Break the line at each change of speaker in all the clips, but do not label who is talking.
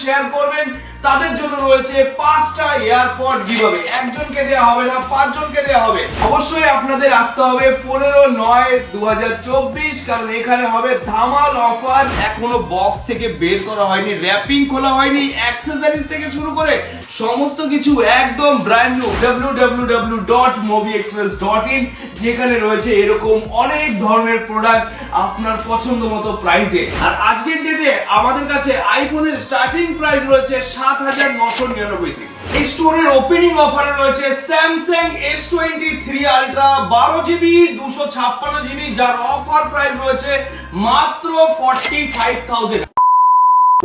Share করবেন তাদের জন্য রয়েছে 5টা এয়ারপড গিভঅ্যাওয়ে। একজনকে দেওয়া হবে না, 5 জনকে দেওয়া হবে। অবশ্যই আপনাদের আসতে হবে 15/9/2024, কারণ এখানে হবে ধামাল অফার। এখনো বক্স থেকে বের করা হয়নি, র‍্যাপিং খোলা হয়নি, অ্যাকসেসরিজ থেকে শুরু করে সমস্ত কিছু একদম ব্র্যান্ড নিউ। www.mobiexpress.in, যেখানে রয়েছে এরকম অনেক ধরনের প্রোডাক্ট আপনার পছন্দ মতো প্রাইসে। আর আজকের ডেটে আমাদের কাছে আইফোনের স্টার্টিং প্রাইস রয়েছে 7,999 থেকে। এই স্টোরের ওপেনিং অফারে রয়েছে Samsung S23 ultra 12GB 256GB, যার অফার প্রাইস রয়েছে মাত্র 45,000।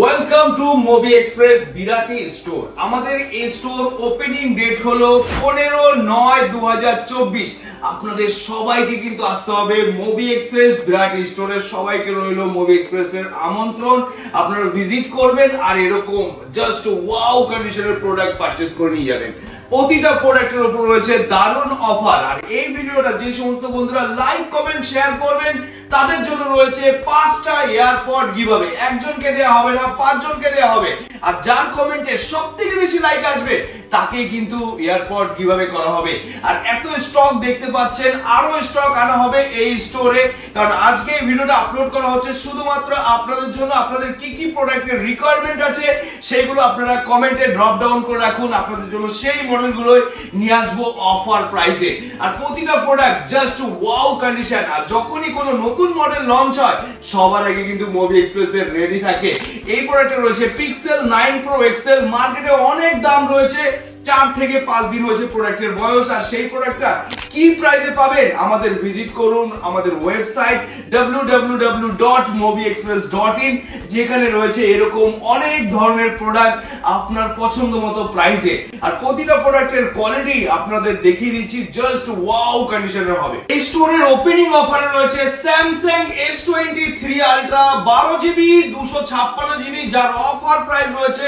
Welcome to movie express Birati store. আমাদের এই স্টোর ওপেনিং ডেট হলো 15/9/2024। আপনাদের সবাইকে কিন্তু আসতে হবে মুভি এক্সপ্রেস বিরাটি স্টোরে। সবাইকে রইল মুভি এক্সপ্রেসের আমন্ত্রণ। আপনারা ভিজিট করবেন আর এরকম জাস্ট ওয়াও কন্ডিশনের প্রোডাক্ট পারচেজ করে নিয়ে যাবেন। প্রতিটা প্রোডাক্টের উপর রয়েছে দারুণ অফার। আর এই ভিডিওটা যে সমস্ত বন্ধুরা লাইক কমেন্ট শেয়ার করবেন তাদের জন্য রয়েছে 5টা এয়ারপড গিভঅ্যাওয়ে। একজনকে দেওয়া হবে না, 5 জনকে দেওয়া হবে। আর যার কমেন্টে সবথেকে বেশি লাইক আসবে তাকেই কিন্তু এয়ারপড গিভঅ্যাওয়ে করা হবে। আর এত স্টক দেখতে পাচ্ছেন, আরো স্টক আনা হবে এই স্টোরে, কারণ আজকে এই ভিডিওটা আপলোড করা হচ্ছে শুধুমাত্র আপনাদের জন্য। আপনাদের কি কি প্রোডাক্টের রিকোয়ারমেন্ট আছে সেগুলো আপনারা কমেন্টে ড্রপ ডাউন করে রাখুন। আপনাদের জন্য সেই মডেলগুলোই নিয়ে আসবো অফার প্রাইসে। আর প্রতিটা প্রোডাক্ট জাস্ট ওয়াও কন্ডিশন। আর যখনই কোনো নতুন মডেল লঞ্চ হয় সবার আগে কিন্তু মুভি এক্সপ্রেসের রেডি থাকে। এই প্রোডাক্টে রয়েছে পিক্সেল 9 Pro XL। মার্কেটে অনেক দাম রয়েছে, 4 থেকে 5 দিন হয়েছে প্রোডাক্টের বয়স। আর সেই প্রোডাক্টটা কি প্রাইসে পাবেন আমাদের ভিজিট করুন আমাদের ওয়েবসাইট www.mobiexpress.in, যেখানে রয়েছে এরকম অনেক ধরনের প্রোডাক্ট আপনার পছন্দ মতো প্রাইসে। আর প্রতিটা প্রোডাক্টের কোয়ালিটি আপনাদের দেখিয়ে দিচ্ছি, জাস্ট ওয়াও কন্ডিশনের হবে। এই স্টোরের ওপেনিং অফারে রয়েছে Samsung S23 ultra 12GB 256GB, যার অফার প্রাইস রয়েছে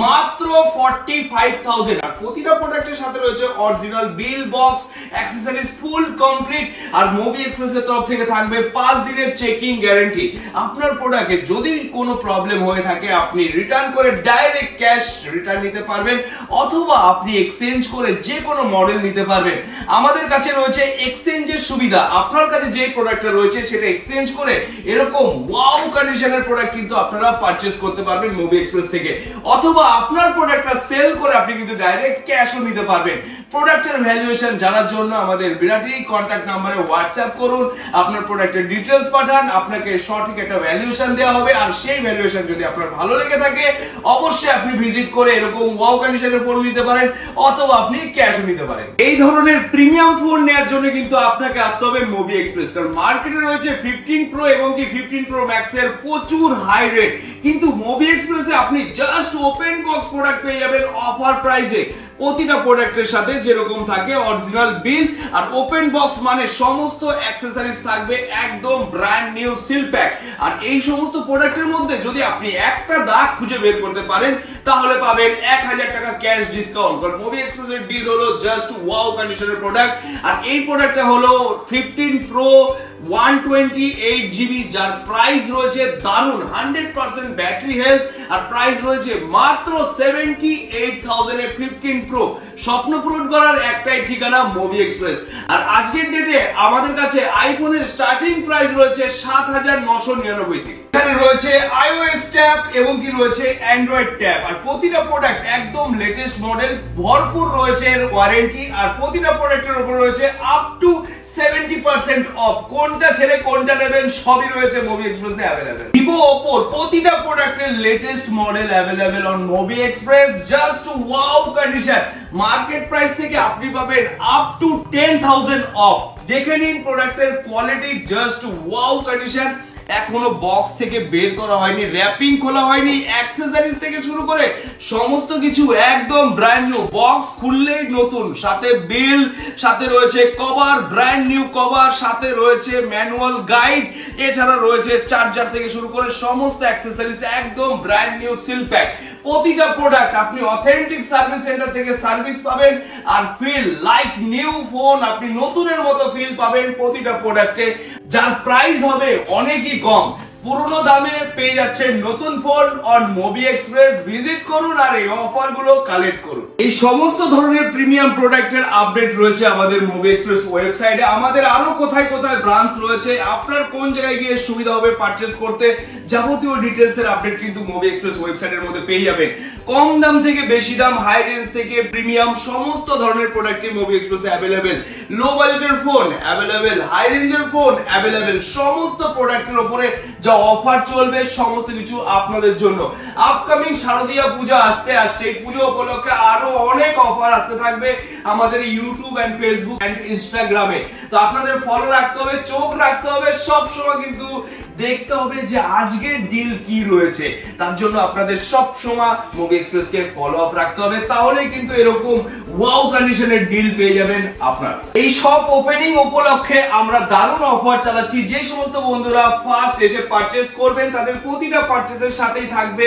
মাত্র 45,000। আর প্রতিটা প্রোডাক্টের সাথে রয়েছে original bill, box, accessories full complete. আর মুভি এক্সপ্রেসের তরফ থেকে থাকবে 5 দিনের চেকিং গ্যারান্টি। আপনার প্রোডাক্টে যদি কোনো প্রবলেম হয়ে থাকে আপনি রিটার্ন করে ডাইরেক্ট ক্যাশ রিটার্ন নিতে পারবেন, অথবা আপনি এক্সচেঞ্জ করে যে কোনো মডেল নিতে পারবেন। আমাদের কাছে রয়েছে এক্সচেঞ্জের সুবিধা। আপনার কাছে যে প্রোডাক্টটা রয়েছে সেটা এক্সচেঞ্জ করে এরকম ওয়াও কন্ডিশনের প্রোডাক্ট কিন্তু আপনারা পারচেজ করতে পারবেন মুভি এক্সপ্রেস থেকে, অথবা আপনার প্রোডাক্টটা সেল করে আপনি কিন্তু ডাইরেক্ট ক্যাশও নিতে পারবেন। প্রোডাক্টের ভ্যালুয়েশন জানার জন্য আমাদের বিরাটি কন্টাক্ট নম্বরে হোয়াটসঅ্যাপ করুন, আপনার প্রোডাক্টের ডিটেইলস পাঠান, আপনাকে সঠিক একটা ভ্যালুয়েশন দেওয়া হবে। আর সেই ভ্যালুয়েশন যদি আপনার ভালো লেগে থাকে অবশ্যই আপনি ভিজিট করে এরকম ওয়াও কন্ডিশনের ফোন নিতে পারেন, অথবা আপনি ক্যাশও নিতে পারেন। এই ধরনের প্রিমিয়াম ফোন নেওয়ার জন্য কিন্তু আপনাকে আসতে হবে মুভি এক্সপ্রেস, কারণ মার্কেটে রয়েছে 15 Pro এবং কি 15 Pro Max এর প্রচুর হাই রেট, কিন্তু মুভি এক্সপ্রেসে আপনি জাস্ট ওপেন বক্স প্রোডাক্ট পেয়ে যাবেন অফার প্রাইসে। প্রতিটা প্রোডাক্টের সাথে যেরকম থাকে অরিজিনাল বিল আর ওপেন বক্স মানে সমস্ত অ্যাকসেসরিজ থাকবে একদম ব্র্যান্ড নিউ সিল প্যাক। আর এই সমস্ত প্রোডাক্টের মধ্যে যদি আপনি একটা দাগ খুঁজে বের করতে পারেন তাহলে পাবেন 1000 টাকা ক্যাশ ডিসকাউন্ট। কারণ মুভি এক্সপ্রেসের ডিল হলো জাস্ট ওয়াও কন্ডিশনের প্রোডাক্ট। আর এই প্রোডাক্টটা হলো 15 Pro 128GB, যার প্রাইস রয়েছে দারুন 100% ব্যাটারি হেলথ। আর প্রাইস রয়েছে মাত্র 78,000 এ 15 Pro। স্বপ্ন পূরণ করার একটাই ঠিকানা মুভি এক্সপ্রেস। আর আজকের ডেটে আমাদের কাছে আইফোনের স্টার্টিং প্রাইস রয়েছে 7,999 থেকে। এখানে রয়েছে iOS ট্যাব এবং কি রয়েছে অ্যান্ড্রয়েড ট্যাব। আর প্রতিটা প্রোডাক্ট একদম লেটেস্ট মডেল, ভরপুর রয়েছে এর ওয়ারেন্টি। আর প্রতিটা প্রোডাক্টের উপর রয়েছে আপ টু 70% অফ। কোনটা ছেড়ে কোনটা নেবেন সবই রয়েছে মুভি এক্সপ্রেসে अवेलेबल। ভিভো, ওপো প্রতিটা প্রোডাক্টের latest model available on movie express, just wow condition. Market price থেকে আপনি পাবেন আপ টু 10,000 অফ। দেখে নিন প্রোডাক্টের কোয়ালিটি, জাস্ট ওয়াও কন্ডিশন। এখনো বক্স থেকে বের করা হয়নি, র‍্যাপিং খোলা হয়নি, অ্যাকসেসরিজ থেকে শুরু করে সমস্ত কিছু একদম ব্র্যান্ড নিউ। বক্স খুললেই নতুন, সাথে বিল, সাথে রয়েছে কভার, ব্র্যান্ড নিউ কভার, সাথে রয়েছে ম্যানুয়াল গাইড, এছাড়া রয়েছে চার্জার থেকে শুরু করে সমস্ত অ্যাকসেসরিজ একদম ব্র্যান্ড নিউ সিল প্যাক। প্রতিটা প্রোডাক্ট আপনি অথেন্টিক সার্ভিস সেন্টার থেকে সার্ভিস পাবেন আর ফিল লাইক নিউ ফোন, আপনি নতুনের মতো ফিল পাবেন প্রতিটা প্রোডাক্টে, যার প্রাইস হবে অনেকই কম। পুরনো দামে পেয়ে যাচ্ছেন নতুন phone on Mobi express. Visit করুন আর এই অফার গুলো কালেক্ট করুন। এই সমস্ত ধরনের প্রিমিয়াম প্রোডাক্টের আপডেট রয়েছে আমাদের মোবি এক্সপ্রেস ওয়েবসাইটে। আমাদের আরো কোথায় কোথায় ব্রাঞ্চ রয়েছে, আপনার কোন জায়গায় গিয়ে সুবিধা হবে পারচেজ করতে, যাবতীয় ডিটেলস এর আপডেট কিন্তু মুভি এক্সপ্রেস ওয়েবসাইটের মধ্যে পেয়ে যাবেন। কম দাম থেকে বেশি দাম, হাই রেঞ্জ থেকে প্রিমিয়াম, সমস্ত ধরনের প্রোডাক্টই মুভি এক্সপ্রেসে অ্যাভেলেবেল। লো বাজেটের ফোন অ্যাভেলেবেল, হাই রেঞ্জের ফোন অ্যাভেলেবেল। সমস্ত প্রোডাক্টের উপরে যা অফার চলবে সমস্ত কিছু আপনাদের জন্য। আপকামিং শারদীয়া পূজা আসছে, আর সেই পুজো উপলক্ষে আরো অনেক অফার আসতে থাকবে আমাদের ইউটিউব এন্ড ফেসবুক এন্ড ইনস্টাগ্রামে। তো আপনাদের ফলো রাখতে হবে, চোখ রাখতে হবে, সব সময় কিন্তু দেখতে হবে যে আজকের ডিল কি রয়েছে। তার জন্য আপনাদের সব সময় মুভি এক্সপ্রেস কে ফলো আপ রাখতে হবে, তাহলে কিন্তু এরকম ওয়াও কন্ডিশনের ডিল পেয়ে যাবেন আপনারা। এই সব ওপেনিং উপলক্ষে আমরা দারুণ অফার চালাচ্ছি। যে সমস্ত বন্ধুরা ফার্স্ট এসে পারচেজ করবেন তাদের প্রতিটা পারচেজের সাথেই থাকবে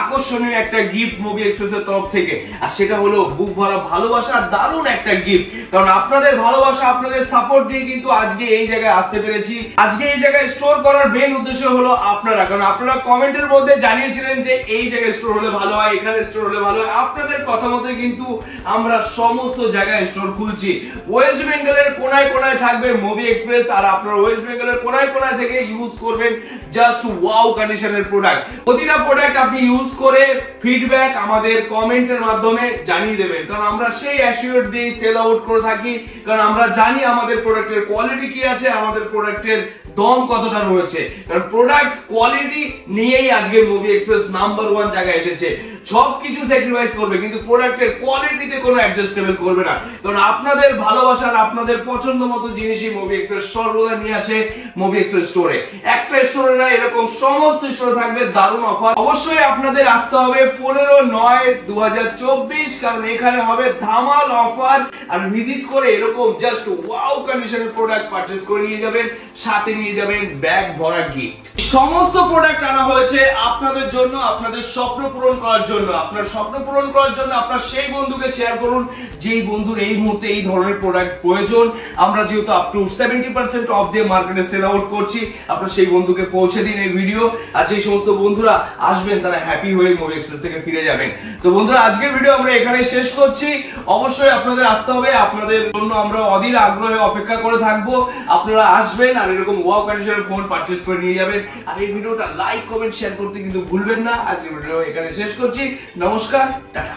আকর্ষণীয় একটা গিফট মুভি এক্সপ্রেসের তরফ থেকে, আর সেটা হলো বুক ভরা ভালোবাসা, দারুণ একটা গিফট। কারণ আপনাদের ভালোবাসা, আপনাদের সাপোর্ট নিয়ে কিন্তু আজকে এই জায়গায় আসতে পেরেছি। আজকে এই জায়গায় স্টোর করার মেন উদ্দেশ্য হলো আপনারা, কারণ আপনারা কমেন্টের মধ্যে জানিয়েছিলেন যে এই জায়গায় স্টোর হলে ভালো হয়, এখানে স্টোর হলে ভালো হয়। আপনাদের কথা মতো কিন্তু আমরা সমস্ত জায়গায় স্টোর খুলছি। ওয়েস্ট বেঙ্গলের কোনায় কোনায় থাকবে মুভি এক্সপ্রেস, আর আপনারা ওয়েস্ট বেঙ্গলের কোনায় কোনায় থেকে ইউজ করবেন জাস্ট ওয়াও কন্ডিশনের প্রোডাক্ট। প্রতিটা প্রোডাক্ট আপনি ইউজ করে ফিডব্যাক আমাদের কমেন্টের মাধ্যমে জানিয়ে দেবেন, কারণ আমরা সেই অ্যাসিওর দিয়ে সেল আউট করে থাকি। কারণ আমরা জানি আমাদের প্রোডাক্টের কোয়ালিটি কি আছে, আমাদের প্রোডাক্টের দম কতটা রয়েছে। কারণ প্রোডাক্ট কোয়ালিটি নিয়েই আজকে মুভি এক্সপ্রেস নাম্বার 1 জায়গায় এসেছে। সবকিছু স্যাক্রিফাইস করবে কিন্তু প্রোডাক্টের কোয়ালিটিতে কোনো অ্যাডজাস্টেবল করবে না। কারণ আপনাদের ভালোবাসার, আপনাদের পছন্দ মতো জিনিসই মুভি এক্সপ্রেস সর্বদা নিয়ে আসে মুভি এক্সপ্রেস স্টোরে। একটা স্টোরে না, এরকম সমস্ত স্টোরে থাকবে দারুণ অফার। অবশ্যই আপনাদের আসতে হবে 15/9/2024, কারণ এখানে হবে ধামাল অফার। আর ভিজিট করে এরকম জাস্ট ওয়াও কন্ডিশনের প্রোডাক্ট পারচেজ করে নিয়ে যাবেন, সাথে নিয়ে যাবেন ব্যাগ ভরা গিফট। সমস্ত প্রোডাক্ট আনা হয়েছে আপনাদের জন্য, আপনাদের স্বপ্ন পূরণ করার জন্য। আপনার স্বপ্ন পূরণ করার জন্য আপনার সেই বন্ধুকে শেয়ার করুন যেই বন্ধুর এই মুহূর্তে এই ধরনের প্রোডাক্ট প্রয়োজন। আমরা যেহেতু আপ টু 70% অফ দিয়ে মার্কেটে সেল আউট করছি, আপনার সেই বন্ধুকে পৌঁছে দিন এই ভিডিও। আর যে সমস্ত বন্ধুরা আসবেন তারা হ্যাপি হয়ে মুভি এক্সপ্রেস থেকে ফিরে যাবেন। তো বন্ধুরা, আজকের ভিডিও আমরা এখানে শেষ করছি। অবশ্যই আপনাদের আসতে হবে, আপনাদের জন্য আমরা অধীর আগ্রহে অপেক্ষা করে থাকবো। আপনারা আসবেন আর এরকম ওয়াও কন্ডিশনের ফোন পারচেজ করে নিয়ে যাবেন। আর এই ভিডিওটা লাইক, কমেন্ট, শেয়ার করতে কিন্তু ভুলবেন না। আজকের ভিডিও এখানে শেষ করছি। নমস্কার, টাটা।